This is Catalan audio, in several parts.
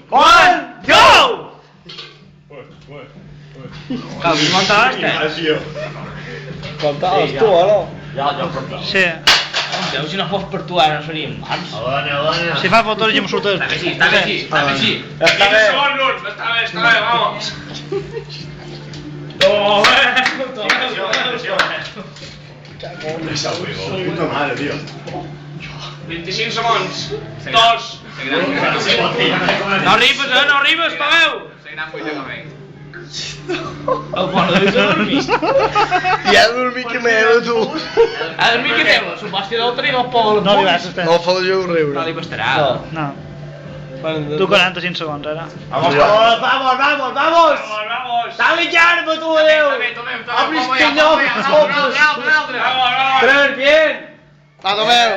1, go! Calvi, montaste? Contaves tu, o no? Sí. Déu, si no fos per tu ara no seríem mans. Si fa fotos jo em surto Està bé així, està bé així, està bé així. Està bé. Està bé, vamos. Puta madre, tío. 25 segons. 2. No arribes, Paveu! El fora de dormir. Ja he dormit que m'he tu. A dormir què teu? S'ho vas tirar l'altre i no poble. No li vas estar. No fa jo riure. No li bastarà. No. Tu 45 segons, ara. Vamos! Dale llarma, tu, adeu! Abris pinyó, Tres, bien! Va, Tomeu!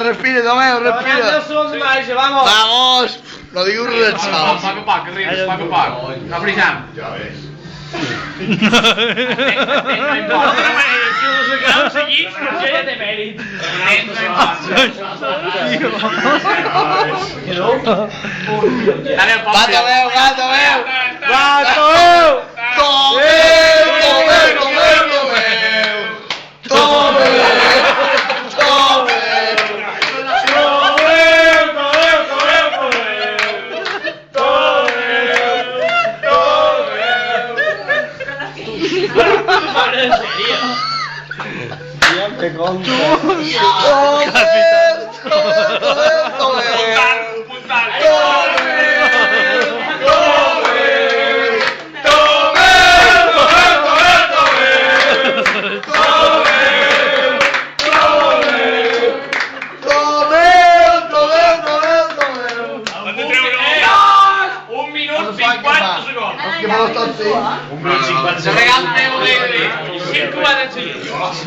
Respira, Tomeu, respira! 10 segons més, vamos! Vamos! No digueu res, xaval. Poc a poc, arribes, poc a poc. No frisam. Ja ves. Ja té mèrit. Va, Tomeu! Va, Tomeu! Se regala meu alegre. 5 horas seguidas.